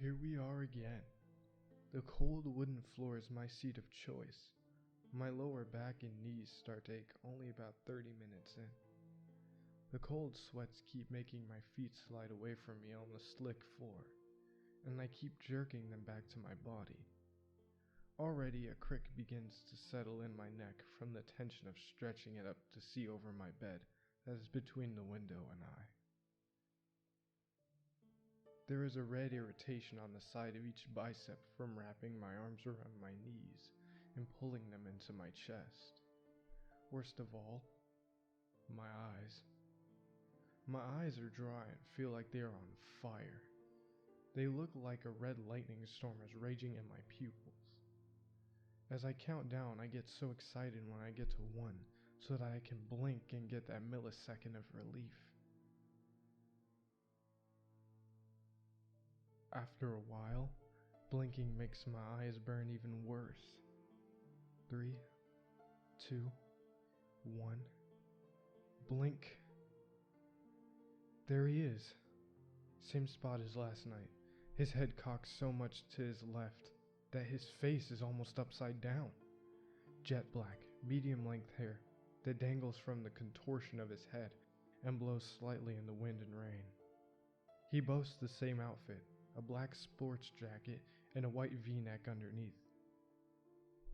Here we are again. The cold wooden floor is my seat of choice. My lower back and knees start to ache only about 30 minutes in. The cold sweats keep making my feet slide away from me on the slick floor, and I keep jerking them back to my body. Already a crick begins to settle in my neck from the tension of stretching it up to see over my bed that is between the window and I. There is a red irritation on the side of each bicep from wrapping my arms around my knees and pulling them into my chest. Worst of all, my eyes. My eyes are dry and feel like they are on fire. They look like a red lightning storm is raging in my pupils. As I count down, I get so excited when I get to 1 so that I can blink and get that millisecond of relief. After a while, blinking makes my eyes burn even worse. 3, 2, 1. Blink. There he is. Same spot as last night. His head cocked so much to his left that his face is almost upside down. Jet black, medium length hair that dangles from the contortion of his head and blows slightly in the wind and rain. He boasts the same outfit, a black sports jacket and a white v-neck underneath.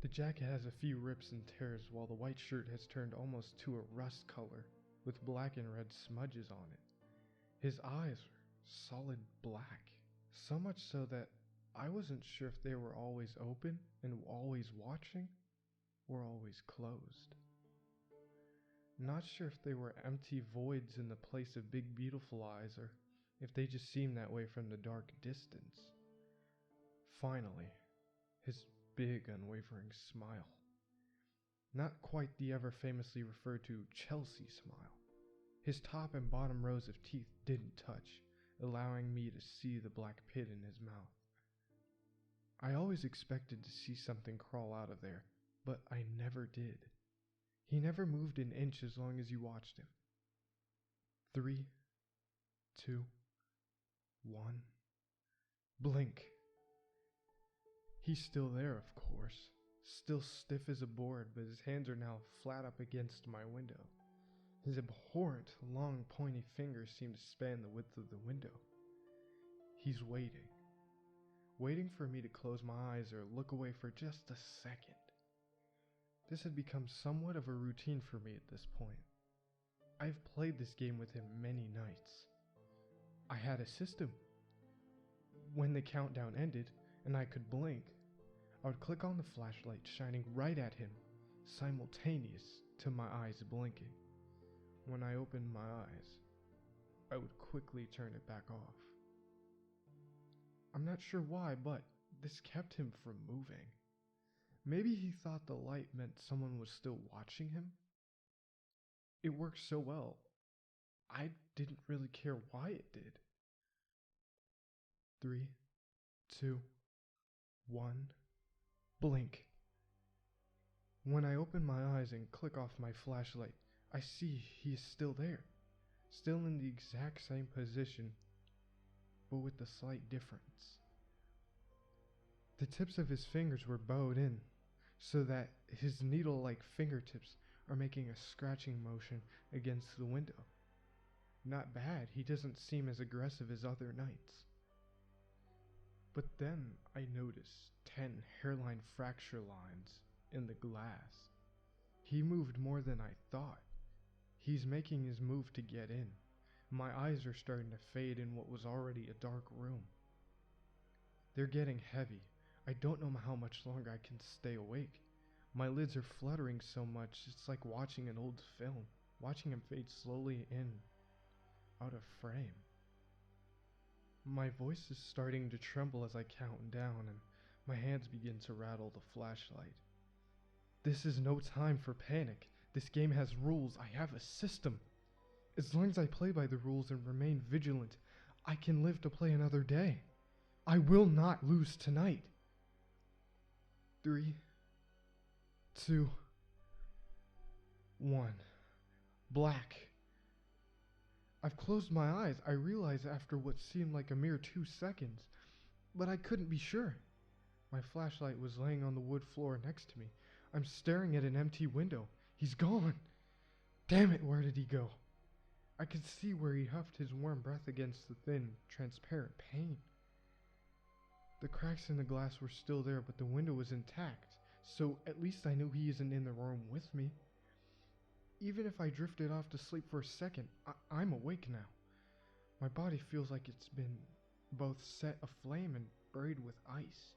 The jacket has a few rips and tears while the white shirt has turned almost to a rust color with black and red smudges on it. His eyes are solid black, so much so that I wasn't sure if they were always open and always watching or always closed. Not sure if they were empty voids in the place of big beautiful eyes or if they just seemed that way from the dark distance. Finally, his big unwavering smile. Not quite the ever famously referred to Chelsea smile. His top and bottom rows of teeth didn't touch, allowing me to see the black pit in his mouth. I always expected to see something crawl out of there, but I never did. He never moved an inch as long as you watched him. 3, 2, 1. Blink. He's still there, of course, still stiff as a board, but his hands are now flat up against my window. His abhorrent, long, pointy fingers seem to span the width of the window. He's waiting for me to close my eyes or look away for just a second. This had become somewhat of a routine for me at this point. I've played this game with him many nights. I had a system. When the countdown ended and I could blink, I would click on the flashlight shining right at him, simultaneous to my eyes blinking. When I opened my eyes, I would quickly turn it back off. I'm not sure why, but this kept him from moving. Maybe he thought the light meant someone was still watching him? It worked so well, I didn't really care why it did. 3, 2, 1, blink. When I open my eyes and click off my flashlight, I see he is still there, still in the exact same position, but with a slight difference. The tips of his fingers were bowed in, so that his needle-like fingertips are making a scratching motion against the window. Not bad, he doesn't seem as aggressive as other nights. But then I noticed 10 hairline fracture lines in the glass. He moved more than I thought. He's making his move to get in. My eyes are starting to fade in what was already a dark room. They're getting heavy. I don't know how much longer I can stay awake. My lids are fluttering so much, it's like watching an old film, watching him fade slowly in, out of frame. My voice is starting to tremble as I count down, and my hands begin to rattle the flashlight. This is no time for panic. This game has rules. I have a system. As long as I play by the rules and remain vigilant, I can live to play another day. I will not lose tonight. 3, 2, 1. Black. I've closed my eyes. I realize after what seemed like a mere 2 seconds but I couldn't be sure. My flashlight was laying on the wood floor next to me. I'm staring at an empty window. He's gone. Damn it, where did he go? I could see where he huffed his warm breath against the thin, transparent pane. The cracks in the glass were still there, but the window was intact, so at least I knew he isn't in the room with me. Even if I drifted off to sleep for a second, I'm awake now. My body feels like it's been both set aflame and buried with ice.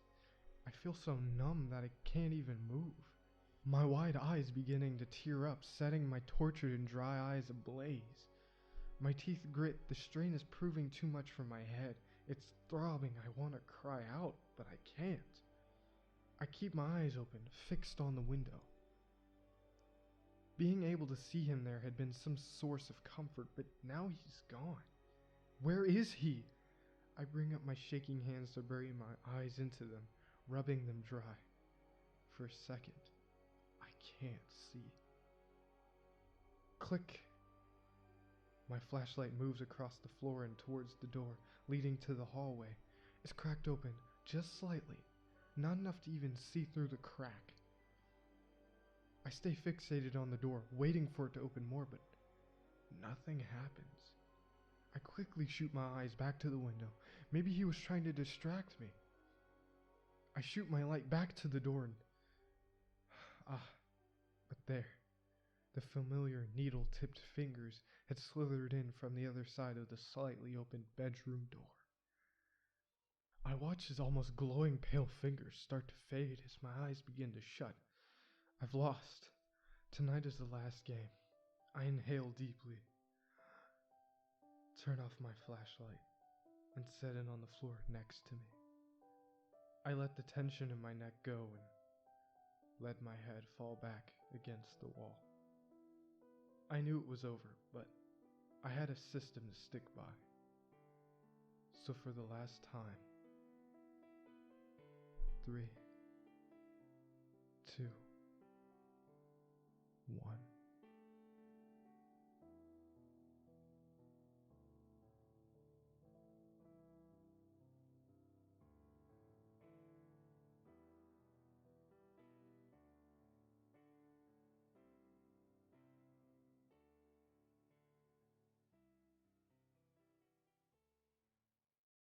I feel so numb that I can't even move. My wide eyes beginning to tear up, setting my tortured and dry eyes ablaze. My teeth grit. The strain is proving too much for my head. It's throbbing. I want to cry out, but I can't. I keep my eyes open, fixed on the window. Being able to see him there had been some source of comfort, but now he's gone. Where is he? I bring up my shaking hands to bury my eyes into them, rubbing them dry. For a second, I can't see. Click. My flashlight moves across the floor and towards the door, leading to the hallway. It's cracked open, just slightly, not enough to even see through the crack. I stay fixated on the door, waiting for it to open more, but nothing happens. I quickly shoot my eyes back to the window. Maybe he was trying to distract me. I shoot my light back to the door and... but there. The familiar needle-tipped fingers had slithered in from the other side of the slightly opened bedroom door. I watch his almost glowing pale fingers start to fade as my eyes begin to shut. I've lost. Tonight is the last game. I inhale deeply, turn off my flashlight, and set it on the floor next to me. I let the tension in my neck go and let my head fall back against the wall. I knew it was over, but I had a system to stick by. So for the last time, 3, 2,